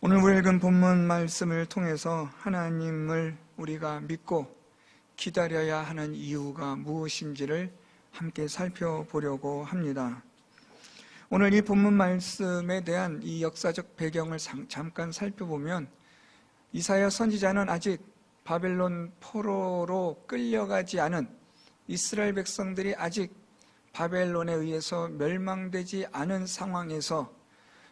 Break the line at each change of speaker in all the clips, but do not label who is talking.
오늘 우리 읽은 본문 말씀을 통해서 하나님을 우리가 믿고 기다려야 하는 이유가 무엇인지를 함께 살펴보려고 합니다. 오늘 이 본문 말씀에 대한 이 역사적 배경을 잠깐 살펴보면 이사야 선지자는 아직 바벨론 포로로 끌려가지 않은 이스라엘 백성들이 아직 바벨론에 의해서 멸망되지 않은 상황에서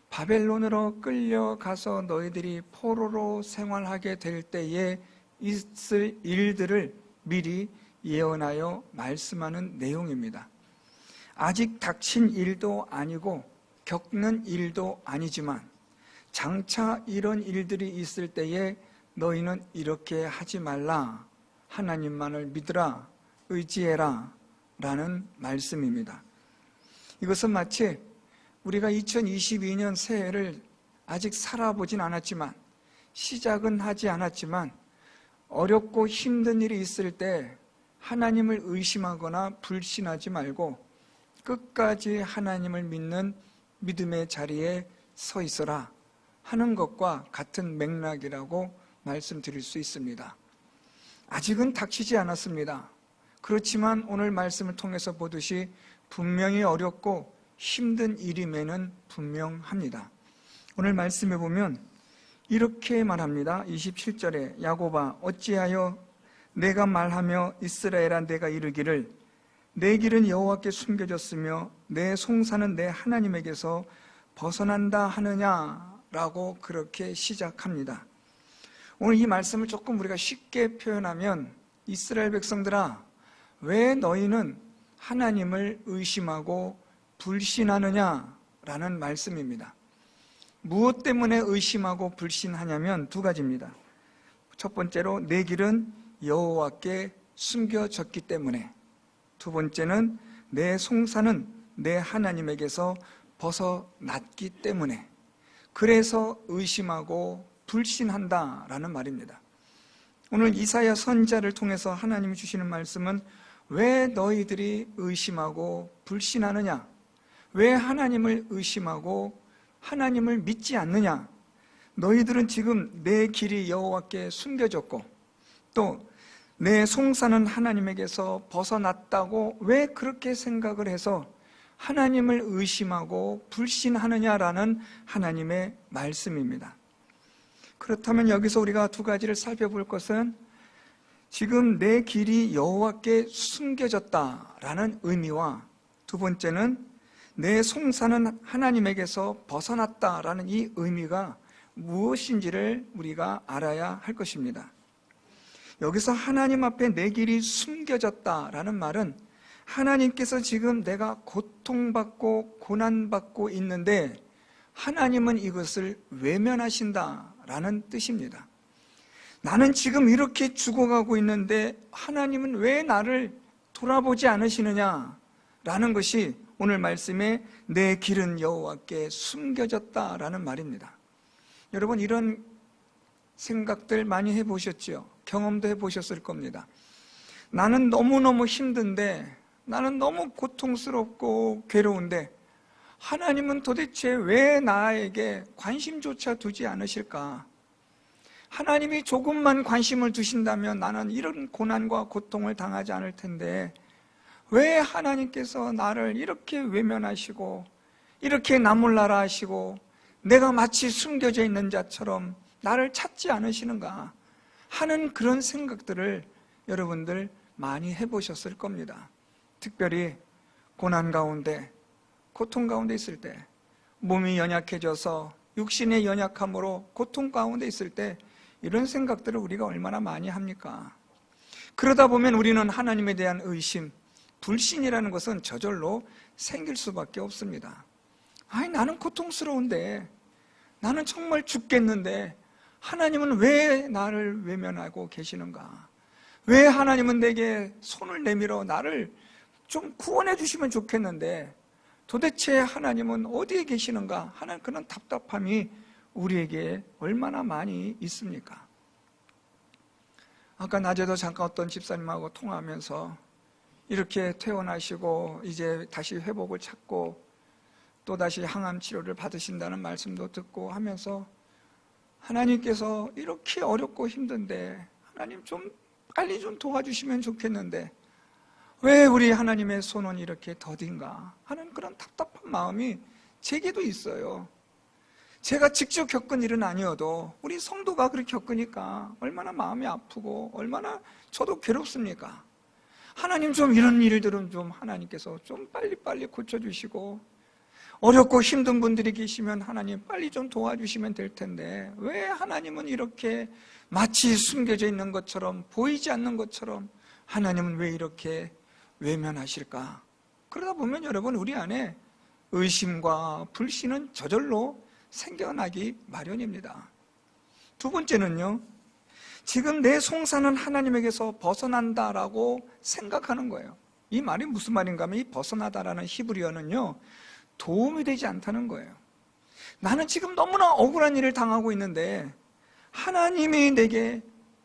바벨론으로 끌려가서 너희들이 포로로 생활하게 될 때에 있을 일들을 미리 예언하여 말씀하는 내용입니다. 아직 닥친 일도 아니고 겪는 일도 아니지만 장차 이런 일들이 있을 때에 너희는 이렇게 하지 말라, 하나님만을 믿으라, 의지해라 라는 말씀입니다. 이것은 마치 우리가 2022년 새해를 아직 살아보진 않았지만, 시작은 하지 않았지만 어렵고 힘든 일이 있을 때 하나님을 의심하거나 불신하지 말고 끝까지 하나님을 믿는 믿음의 자리에 서 있어라 하는 것과 같은 맥락이라고 말씀드릴 수 있습니다. 아직은 닥치지 않았습니다. 그렇지만 오늘 말씀을 통해서 보듯이 분명히 어렵고 힘든 일임에는 분명합니다. 오늘 말씀에 보면 이렇게 말합니다. 27절에 야곱아 어찌하여 내가 말하며 이스라엘아 내가 이르기를 내 길은 여호와께 숨겨졌으며 내 송사는 내 하나님에게서 벗어난다 하느냐라고 그렇게 시작합니다. 오늘 이 말씀을 조금 우리가 쉽게 표현하면 이스라엘 백성들아 왜 너희는 하나님을 의심하고 불신하느냐라는 말씀입니다. 무엇 때문에 의심하고 불신하냐면 두 가지입니다. 첫 번째로 내 길은 여호와께 숨겨졌기 때문에, 두 번째는 내 송사는 내 하나님에게서 벗어났기 때문에, 그래서 의심하고 불신한다라는 말입니다. 오늘 이사야 선지자를 통해서 하나님이 주시는 말씀은 왜 너희들이 의심하고 불신하느냐? 왜 하나님을 의심하고 하나님을 믿지 않느냐? 너희들은 지금 내 길이 여호와께 숨겨졌고 또 내 송사는 하나님에게서 벗어났다고 왜 그렇게 생각을 해서 하나님을 의심하고 불신하느냐라는 하나님의 말씀입니다. 그렇다면 여기서 우리가 두 가지를 살펴볼 것은 지금 내 길이 여호와께 숨겨졌다라는 의미와 두 번째는 내 송사는 하나님에게서 벗어났다라는 이 의미가 무엇인지를 우리가 알아야 할 것입니다. 여기서 하나님 앞에 내 길이 숨겨졌다라는 말은 하나님께서 지금 내가 고통받고 고난받고 있는데 하나님은 이것을 외면하신다라는 뜻입니다. 나는 지금 이렇게 죽어가고 있는데 하나님은 왜 나를 돌아보지 않으시느냐라는 것이 오늘 말씀에 내 길은 여호와께 숨겨졌다라는 말입니다. 여러분 이런 생각들 많이 해보셨죠? 경험도 해보셨을 겁니다. 나는 너무너무 힘든데, 나는 너무 고통스럽고 괴로운데 하나님은 도대체 왜 나에게 관심조차 두지 않으실까? 하나님이 조금만 관심을 두신다면 나는 이런 고난과 고통을 당하지 않을 텐데 왜 하나님께서 나를 이렇게 외면하시고 이렇게 나몰라라 하시고 내가 마치 숨겨져 있는 자처럼 나를 찾지 않으시는가 하는 그런 생각들을 여러분들 많이 해보셨을 겁니다. 특별히 고난 가운데, 고통 가운데 있을 때, 몸이 연약해져서 육신의 연약함으로 고통 가운데 있을 때 이런 생각들을 우리가 얼마나 많이 합니까? 그러다 보면 우리는 하나님에 대한 의심, 불신이라는 것은 저절로 생길 수밖에 없습니다. 아니 나는 고통스러운데, 나는 정말 죽겠는데 하나님은 왜 나를 외면하고 계시는가? 왜 하나님은 내게 손을 내밀어 나를 좀 구원해 주시면 좋겠는데 도대체 하나님은 어디에 계시는가 하는 그런 답답함이 우리에게 얼마나 많이 있습니까? 아까 낮에도 잠깐 어떤 집사님하고 통화하면서 이렇게 퇴원하시고 이제 다시 회복을 찾고 또다시 항암 치료를 받으신다는 말씀도 듣고 하면서 하나님께서 이렇게 어렵고 힘든데 하나님 좀 빨리 좀 도와주시면 좋겠는데 왜 우리 하나님의 손은 이렇게 더딘가 하는 그런 답답한 마음이 제게도 있어요. 제가 직접 겪은 일은 아니어도 우리 성도가 그렇게 겪으니까 얼마나 마음이 아프고 얼마나 저도 괴롭습니까? 하나님 좀 이런 일들은 좀 하나님께서 좀 빨리빨리 고쳐주시고 어렵고 힘든 분들이 계시면 하나님 빨리 좀 도와주시면 될 텐데 왜 하나님은 이렇게 마치 숨겨져 있는 것처럼 보이지 않는 것처럼 하나님은 왜 이렇게 외면하실까? 그러다 보면 여러분 우리 안에 의심과 불신은 저절로 생겨나기 마련입니다. 두 번째는요, 지금 내 송사는 하나님에게서 벗어난다라고 생각하는 거예요. 이 말이 무슨 말인가 하면 이 벗어나다라는 히브리어는요, 도움이 되지 않다는 거예요. 나는 지금 너무나 억울한 일을 당하고 있는데 하나님이 내게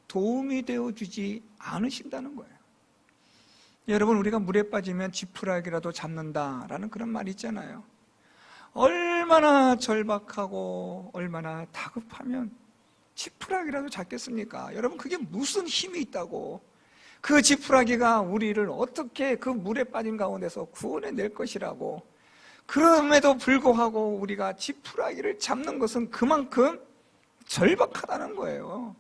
도움이 되어주지 않으신다는 거예요. 여러분, 우리가 물에 빠지면 지푸라기라도 잡는다라는 그런 말이 있잖아요. 얼마나 절박하고 얼마나 다급하면 지푸라기라도 잡겠습니까? 여러분, 그게 무슨 힘이 있다고 그 지푸라기가 우리를 어떻게 그 물에 빠진 가운데서 구원해낼 것이라고. 그럼에도 불구하고 우리가 지푸라기를 잡는 것은 그만큼 절박하다는 거예요.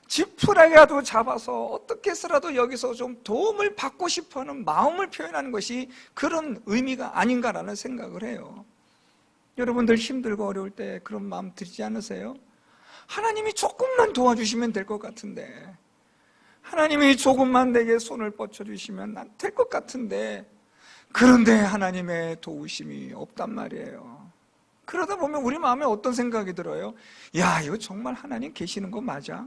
지푸라기라도 잡아서 어떻게 해서라도 여기서 좀 도움을 받고 싶어하는 마음을 표현하는 것이 그런 의미가 아닌가라는 생각을 해요. 여러분들 힘들고 어려울 때 그런 마음 들지 않으세요? 하나님이 조금만 도와주시면 될 것 같은데, 하나님이 조금만 내게 손을 뻗쳐주시면 난 될 것 같은데, 그런데 하나님의 도우심이 없단 말이에요. 그러다 보면 우리 마음에 어떤 생각이 들어요? 야, 이거 정말 하나님 계시는 거 맞아?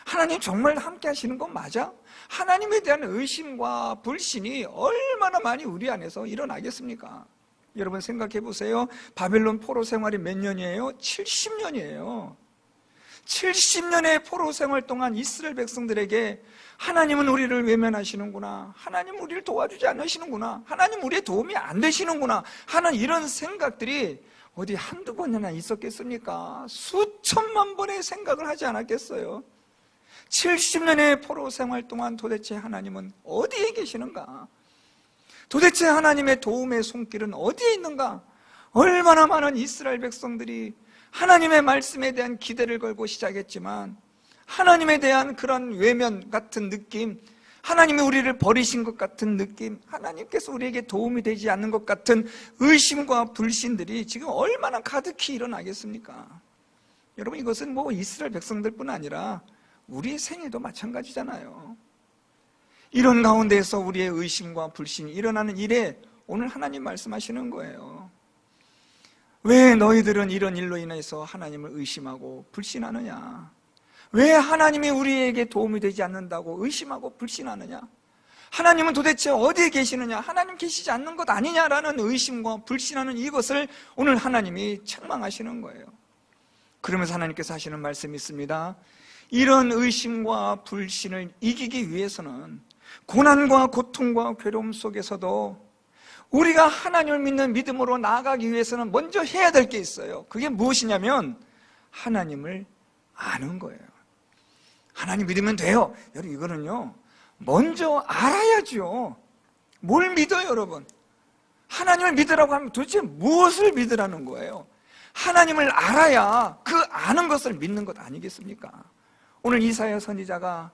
하나님 정말 함께 하시는 거 맞아? 하나님에 대한 의심과 불신이 얼마나 많이 우리 안에서 일어나겠습니까? 여러분 생각해 보세요. 바벨론 포로 생활이 몇 년이에요? 70년이에요. 70년의 포로 생활 동안 이스라엘 백성들에게 하나님은 우리를 외면하시는구나, 하나님 우리를 도와주지 않으시는구나, 하나님 우리의 도움이 안 되시는구나 하는 이런 생각들이 어디 한두 번이나 있었겠습니까? 수천만 번의 생각을 하지 않았겠어요? 70년의 포로 생활 동안 도대체 하나님은 어디에 계시는가? 도대체 하나님의 도움의 손길은 어디에 있는가? 얼마나 많은 이스라엘 백성들이 하나님의 말씀에 대한 기대를 걸고 시작했지만 하나님에 대한 그런 외면 같은 느낌, 하나님이 우리를 버리신 것 같은 느낌, 하나님께서 우리에게 도움이 되지 않는 것 같은 의심과 불신들이 지금 얼마나 가득히 일어나겠습니까? 여러분, 이것은 뭐 이스라엘 백성들뿐 아니라 우리의 생애도 마찬가지잖아요. 이런 가운데에서 우리의 의심과 불신이 일어나는 일에 오늘 하나님 말씀하시는 거예요. 왜 너희들은 이런 일로 인해서 하나님을 의심하고 불신하느냐? 왜 하나님이 우리에게 도움이 되지 않는다고 의심하고 불신하느냐? 하나님은 도대체 어디에 계시느냐? 하나님 계시지 않는 것 아니냐라는 의심과 불신하는 이것을 오늘 하나님이 책망하시는 거예요. 그러면서 하나님께서 하시는 말씀이 있습니다. 이런 의심과 불신을 이기기 위해서는 고난과 고통과 괴로움 속에서도 우리가 하나님을 믿는 믿음으로 나아가기 위해서는 먼저 해야 될 게 있어요. 그게 무엇이냐면 하나님을 아는 거예요. 하나님 믿으면 돼요. 여러분, 이거는요 먼저 알아야죠. 뭘 믿어요, 여러분? 하나님을 믿으라고 하면 도대체 무엇을 믿으라는 거예요? 하나님을 알아야 그 아는 것을 믿는 것 아니겠습니까? 오늘 이사야 선지자가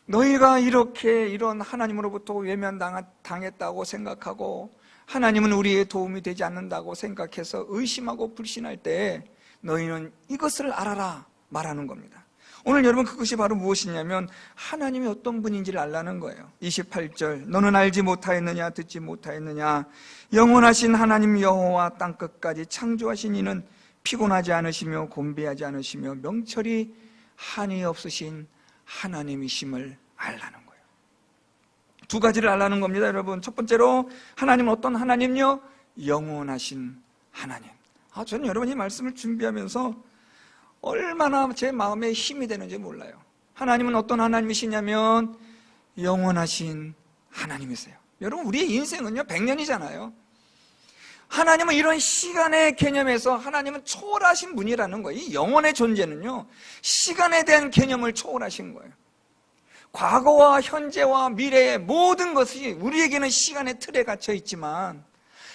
너희가 이렇게 이런 하나님으로부터 외면당했다고 생각하고 하나님은 우리의 도움이 되지 않는다고 생각해서 의심하고 불신할 때 너희는 이것을 알아라 말하는 겁니다. 오늘 여러분, 그것이 바로 무엇이냐면 하나님이 어떤 분인지를 알라는 거예요. 28절, 너는 알지 못하였느냐, 듣지 못하였느냐? 영원하신 하나님 여호와 땅끝까지 창조하신 이는 피곤하지 않으시며 곤비하지 않으시며 명철이 한이 없으신 하나님이심을 알라는 거예요. 두 가지를 알라는 겁니다, 여러분. 첫 번째로 하나님은 어떤 하나님요? 영원하신 하나님. 저는 여러분 이 말씀을 준비하면서 얼마나 제 마음에 힘이 되는지 몰라요. 하나님은 어떤 하나님이시냐면 영원하신 하나님이세요. 여러분, 우리의 인생은요 100년이잖아요. 하나님은 이런 시간의 개념에서 하나님은 초월하신 분이라는 거예요. 이 영혼의 존재는요, 시간에 대한 개념을 초월하신 거예요. 과거와 현재와 미래의 모든 것이 우리에게는 시간의 틀에 갇혀 있지만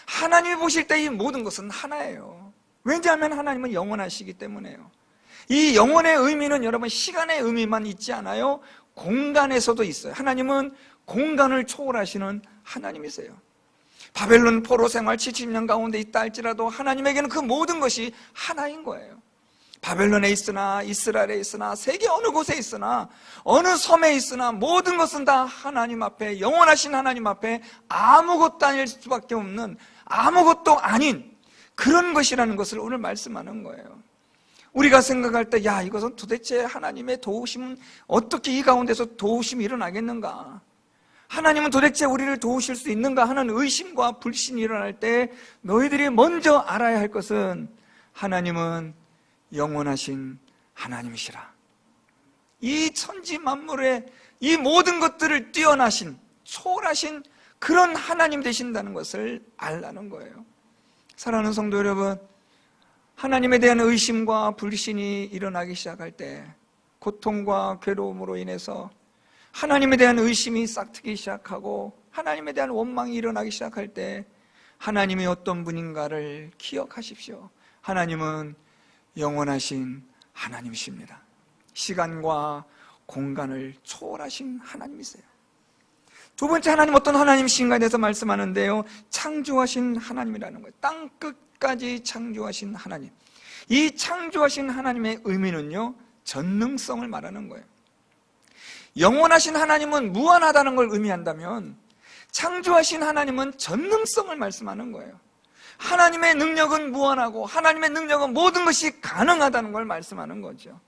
하나님이 보실 때 이 모든 것은 하나예요. 왜냐하면 하나님은 영원하시기 때문에요. 이 영혼의 의미는 여러분 시간의 의미만 있지 않아요. 공간에서도 있어요. 하나님은 공간을 초월하시는 하나님이세요. 바벨론 포로 생활 70년 가운데 있다 할지라도 하나님에게는 그 모든 것이 하나인 거예요. 바벨론에 있으나 이스라엘에 있으나 세계 어느 곳에 있으나 어느 섬에 있으나 모든 것은 다 하나님 앞에, 영원하신 하나님 앞에 아무것도 아닐 수밖에 없는, 아무것도 아닌 그런 것이라는 것을 오늘 말씀하는 거예요. 우리가 생각할 때 야, 이것은 도대체 하나님의 도우심은 어떻게 이 가운데서 도우심이 일어나겠는가, 하나님은 도대체 우리를 도우실 수 있는가 하는 의심과 불신이 일어날 때 너희들이 먼저 알아야 할 것은 하나님은 영원하신 하나님이시라. 이 천지 만물의 이 모든 것들을 뛰어나신, 초월하신 그런 하나님 되신다는 것을 알라는 거예요. 사랑하는 성도 여러분, 하나님에 대한 의심과 불신이 일어나기 시작할 때, 고통과 괴로움으로 인해서 하나님에 대한 의심이 싹트기 시작하고 하나님에 대한 원망이 일어나기 시작할 때 하나님이 어떤 분인가를 기억하십시오. 하나님은 영원하신 하나님이십니다. 시간과 공간을 초월하신 하나님이세요. 두 번째, 하나님 어떤 하나님이신가에 대해서 말씀하는데요, 창조하신 하나님이라는 거예요. 땅 끝까지 창조하신 하나님. 이 창조하신 하나님의 의미는요, 전능성을 말하는 거예요. 영원하신 하나님은 무한하다는 걸 의미한다면 창조하신 하나님은 전능성을 말씀하는 거예요. 하나님의 능력은 무한하고 하나님의 능력은 모든 것이 가능하다는 걸 말씀하는 거죠.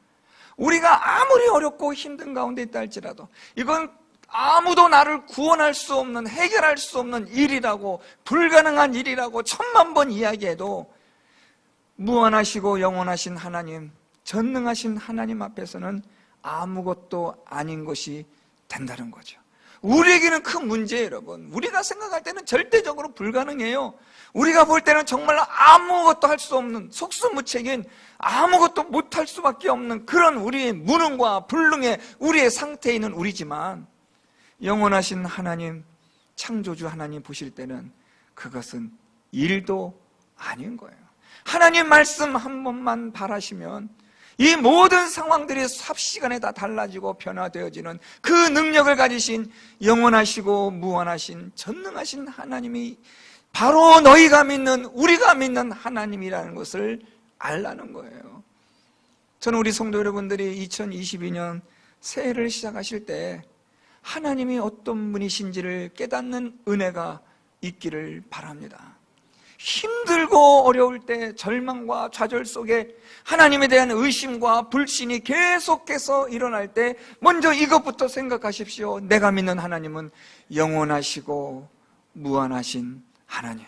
우리가 아무리 어렵고 힘든 가운데 있다 할지라도 이건 아무도 나를 구원할 수 없는, 해결할 수 없는 일이라고, 불가능한 일이라고 천만 번 이야기해도 무한하시고 영원하신 하나님, 전능하신 하나님 앞에서는 아무것도 아닌 것이 된다는 거죠. 우리에게는 큰 문제예요, 여러분. 우리가 생각할 때는 절대적으로 불가능해요. 우리가 볼 때는 정말 아무것도 할 수 없는, 속수무책인, 아무것도 못할 수밖에 없는 그런 우리의 무능과 불능의 우리의 상태에 있는 우리지만, 영원하신 하나님, 창조주 하나님 보실 때는 그것은 일도 아닌 거예요. 하나님 말씀 한 번만 바라시면 이 모든 상황들이 삽시간에 다 달라지고 변화되어지는 그 능력을 가지신 영원하시고 무한하신 전능하신 하나님이 바로 너희가 믿는, 우리가 믿는 하나님이라는 것을 알라는 거예요. 저는 우리 성도 여러분들이 2022년 새해를 시작하실 때 하나님이 어떤 분이신지를 깨닫는 은혜가 있기를 바랍니다. 힘들고 어려울 때 절망과 좌절 속에 하나님에 대한 의심과 불신이 계속해서 일어날 때 먼저 이것부터 생각하십시오. 내가 믿는 하나님은 영원하시고 무한하신 하나님,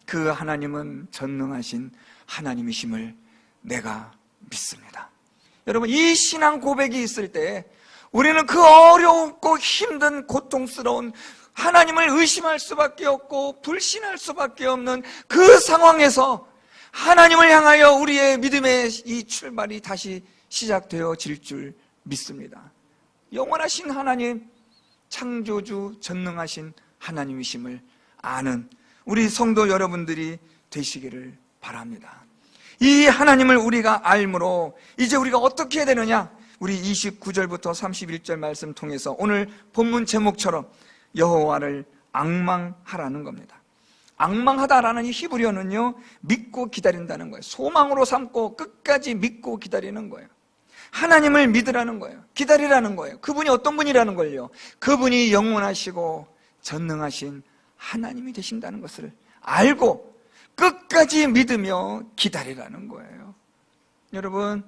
그 하나님은 전능하신 하나님이심을 내가 믿습니다. 여러분, 이 신앙 고백이 있을 때 우리는 그 어렵고 힘든 고통스러운 하나님을 의심할 수밖에 없고 불신할 수밖에 없는 그 상황에서 하나님을 향하여 우리의 믿음의 이 출발이 다시 시작되어질 줄 믿습니다. 영원하신 하나님, 창조주 전능하신 하나님이심을 아는 우리 성도 여러분들이 되시기를 바랍니다. 이 하나님을 우리가 알므로 이제 우리가 어떻게 해야 되느냐? 우리 29절부터 31절 말씀 통해서 오늘 본문 제목처럼 여호와를 앙망하라는 겁니다. 앙망하다라는 이 히브리어는요, 믿고 기다린다는 거예요. 소망으로 삼고 끝까지 믿고 기다리는 거예요. 하나님을 믿으라는 거예요. 기다리라는 거예요. 그분이 어떤 분이라는 걸요, 그분이 영원하시고 전능하신 하나님이 되신다는 것을 알고 끝까지 믿으며 기다리라는 거예요. 여러분,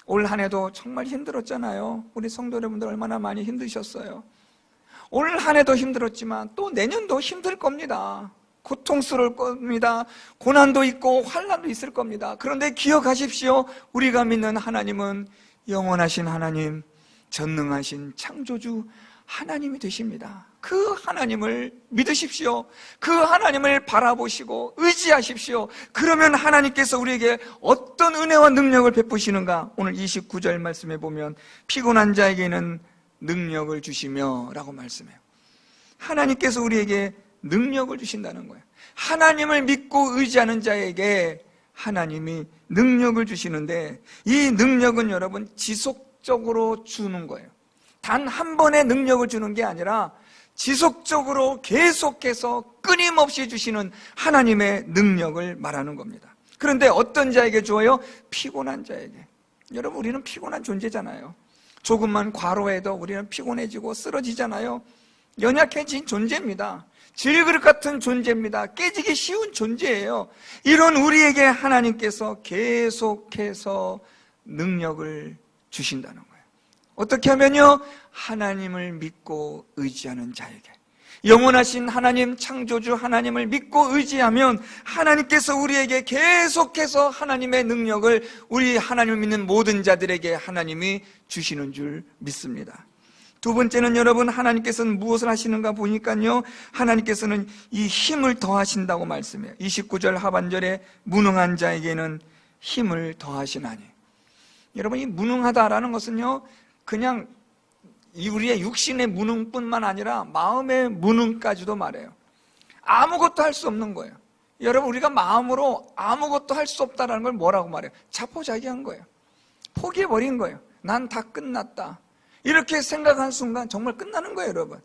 올 한 해도 정말 힘들었잖아요. 우리 성도 여러분들 얼마나 많이 힘드셨어요. 올 한 해도 힘들었지만 또 내년도 힘들 겁니다. 고통스러울 겁니다. 고난도 있고 환난도 있을 겁니다. 그런데 기억하십시오. 우리가 믿는 하나님은 영원하신 하나님, 전능하신 창조주 하나님이 되십니다. 그 하나님을 믿으십시오. 그 하나님을 바라보시고 의지하십시오. 그러면 하나님께서 우리에게 어떤 은혜와 능력을 베푸시는가? 오늘 29절 말씀에 보면 피곤한 자에게는 능력을 주시며 라고 말씀해요. 하나님께서 우리에게 능력을 주신다는 거예요. 하나님을 믿고 의지하는 자에게 하나님이 능력을 주시는데, 이 능력은 여러분 지속적으로 주는 거예요. 단 한 번의 능력을 주는 게 아니라 지속적으로 계속해서 끊임없이 주시는 하나님의 능력을 말하는 겁니다. 그런데 어떤 자에게 주어요? 피곤한 자에게. 여러분, 우리는 피곤한 존재잖아요. 조금만 과로해도 우리는 피곤해지고 쓰러지잖아요. 연약해진 존재입니다. 질그릇 같은 존재입니다. 깨지기 쉬운 존재예요. 이런 우리에게 하나님께서 계속해서 능력을 주신다는 거예요. 어떻게 하면요? 하나님을 믿고 의지하는 자에게, 영원하신 하나님, 창조주 하나님을 믿고 의지하면 하나님께서 우리에게 계속해서 하나님의 능력을 우리 하나님을 믿는 모든 자들에게 하나님이 주시는 줄 믿습니다. 두 번째는 여러분, 하나님께서는 무엇을 하시는가 보니까요, 하나님께서는 이 힘을 더하신다고 말씀해요. 29절 하반절에 무능한 자에게는 힘을 더하시나니. 여러분, 이 무능하다라는 것은요, 그냥 우리의 육신의 무능뿐만 아니라 마음의 무능까지도 말해요. 아무것도 할 수 없는 거예요. 여러분, 우리가 마음으로 아무것도 할 수 없다는 걸 뭐라고 말해요? 자포자기한 거예요. 포기해버린 거예요. 난 다 끝났다, 이렇게 생각한 순간 정말 끝나는 거예요. 여러분,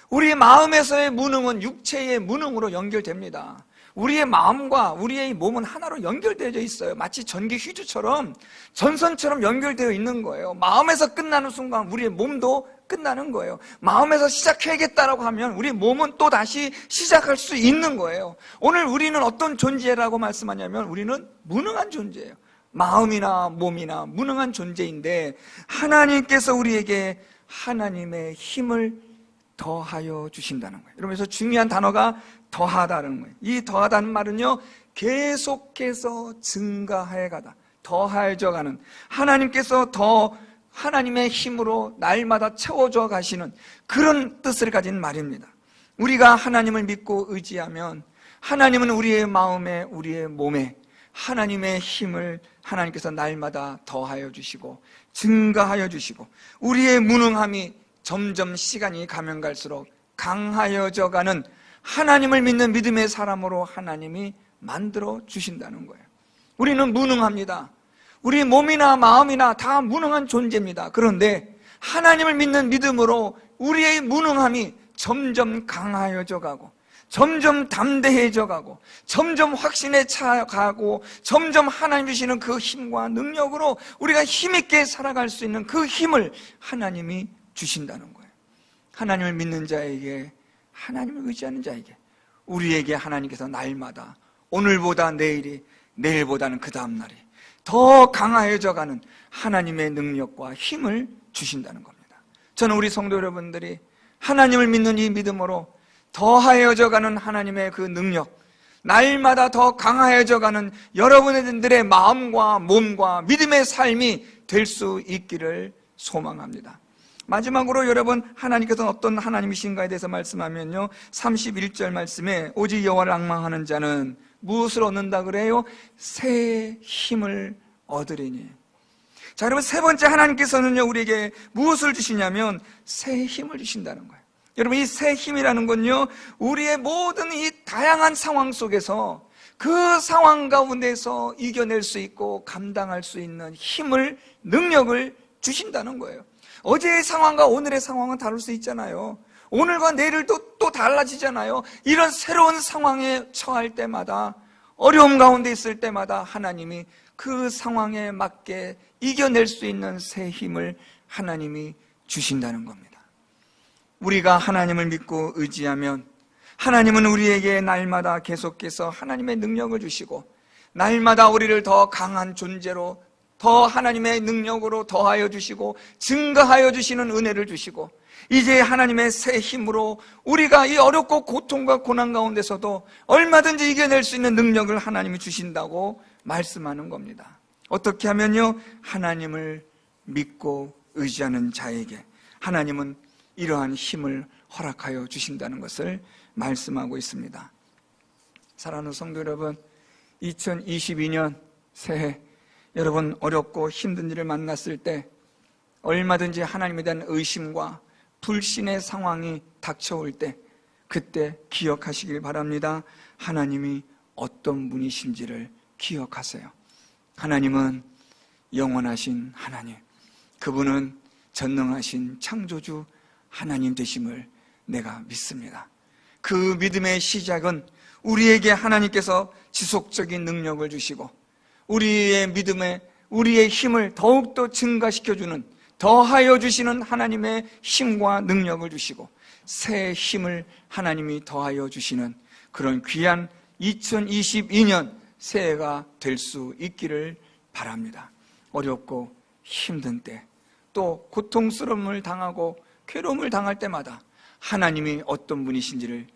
우리 마음에서의 무능은 육체의 무능으로 연결됩니다. 우리의 마음과 우리의 몸은 하나로 연결되어 있어요. 마치 전기 휴지처럼, 전선처럼 연결되어 있는 거예요. 마음에서 끝나는 순간 우리의 몸도 끝나는 거예요. 마음에서 시작해야겠다라고 하면 우리 몸은 또 다시 시작할 수 있는 거예요. 오늘 우리는 어떤 존재라고 말씀하냐면, 우리는 무능한 존재예요. 마음이나 몸이나 무능한 존재인데, 하나님께서 우리에게 하나님의 힘을 더하여 주신다는 거예요. 여러분, 중요한 단어가 더하다는 거예요. 이 더하다는 말은요, 계속해서 증가해 가다, 더해져 가는, 하나님께서 더 하나님의 힘으로 날마다 채워져 가시는 그런 뜻을 가진 말입니다. 우리가 하나님을 믿고 의지하면 하나님은 우리의 마음에, 우리의 몸에 하나님의 힘을 하나님께서 날마다 더하여 주시고 증가하여 주시고, 우리의 무능함이 점점 시간이 가면 갈수록 강하여져 가는 하나님을 믿는 믿음의 사람으로 하나님이 만들어 주신다는 거예요. 우리는 무능합니다. 우리 몸이나 마음이나 다 무능한 존재입니다. 그런데 하나님을 믿는 믿음으로 우리의 무능함이 점점 강하여져 가고, 점점 담대해져 가고, 점점 확신에 차가고, 점점 하나님 주시는 그 힘과 능력으로 우리가 힘있게 살아갈 수 있는 그 힘을 하나님이 주신다는 거예요. 하나님을 믿는 자에게, 하나님을 의지하는 자에게, 우리에게 하나님께서 날마다, 오늘보다 내일이, 내일보다는 그 다음 날이 더 강화해져 가는 하나님의 능력과 힘을 주신다는 겁니다. 저는 우리 성도 여러분들이 하나님을 믿는 이 믿음으로 더하여져 가는 하나님의 그 능력, 날마다 더 강화해져 가는 여러분들의 마음과 몸과 믿음의 삶이 될 수 있기를 소망합니다. 마지막으로 여러분, 하나님께서는 어떤 하나님이신가에 대해서 말씀하면요, 31절 말씀에 오직 여호와를 앙망하는 자는 무엇을 얻는다 그래요? 새 힘을 얻으리니. 자, 여러분, 세 번째, 하나님께서는요 우리에게 무엇을 주시냐면 새 힘을 주신다는 거예요. 여러분, 이 새 힘이라는 건요, 우리의 모든 이 다양한 상황 속에서 그 상황 가운데서 이겨낼 수 있고 감당할 수 있는 힘을, 능력을 주신다는 거예요. 어제의 상황과 오늘의 상황은 다를 수 있잖아요. 오늘과 내일은 또 달라지잖아요. 이런 새로운 상황에 처할 때마다, 어려움 가운데 있을 때마다 하나님이 그 상황에 맞게 이겨낼 수 있는 새 힘을 하나님이 주신다는 겁니다. 우리가 하나님을 믿고 의지하면 하나님은 우리에게 날마다 계속해서 하나님의 능력을 주시고, 날마다 우리를 더 강한 존재로, 더 하나님의 능력으로 더하여 주시고 증가하여 주시는 은혜를 주시고, 이제 하나님의 새 힘으로 우리가 이 어렵고 고통과 고난 가운데서도 얼마든지 이겨낼 수 있는 능력을 하나님이 주신다고 말씀하는 겁니다. 어떻게 하면요, 하나님을 믿고 의지하는 자에게 하나님은 이러한 힘을 허락하여 주신다는 것을 말씀하고 있습니다. 사랑하는 성도 여러분, 2022년 새해 여러분 어렵고 힘든 일을 만났을 때 얼마든지 하나님에 대한 의심과 불신의 상황이 닥쳐올 때 그때 기억하시길 바랍니다. 하나님이 어떤 분이신지를 기억하세요. 하나님은 영원하신 하나님, 그분은 전능하신 창조주 하나님 되심을 내가 믿습니다. 그 믿음의 시작은 우리에게 하나님께서 지속적인 능력을 주시고 우리의 믿음에 우리의 힘을 더욱더 증가시켜주는, 더하여 주시는 하나님의 힘과 능력을 주시고 새 힘을 하나님이 더하여 주시는 그런 귀한 2022년 새해가 될 수 있기를 바랍니다. 어렵고 힘든 때, 또 고통스러움을 당하고 괴로움을 당할 때마다 하나님이 어떤 분이신지를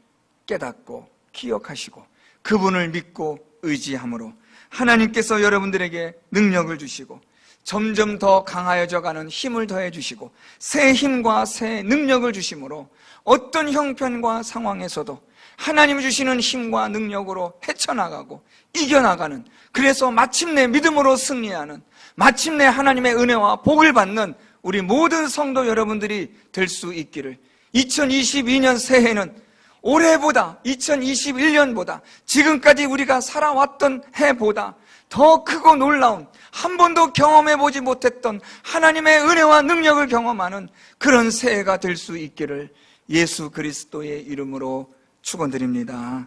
깨닫고 기억하시고 그분을 믿고 의지함으로 하나님께서 여러분들에게 능력을 주시고 점점 더 강하여져 가는 힘을 더해 주시고 새 힘과 새 능력을 주심으로 어떤 형편과 상황에서도 하나님이 주시는 힘과 능력으로 헤쳐나가고 이겨나가는, 그래서 마침내 믿음으로 승리하는, 마침내 하나님의 은혜와 복을 받는 우리 모든 성도 여러분들이 될 수 있기를, 2022년 새해는 올해보다 2021년보다 지금까지 우리가 살아왔던 해보다 더 크고 놀라운, 한 번도 경험해보지 못했던 하나님의 은혜와 능력을 경험하는 그런 새해가 될 수 있기를 예수 그리스도의 이름으로 축원드립니다.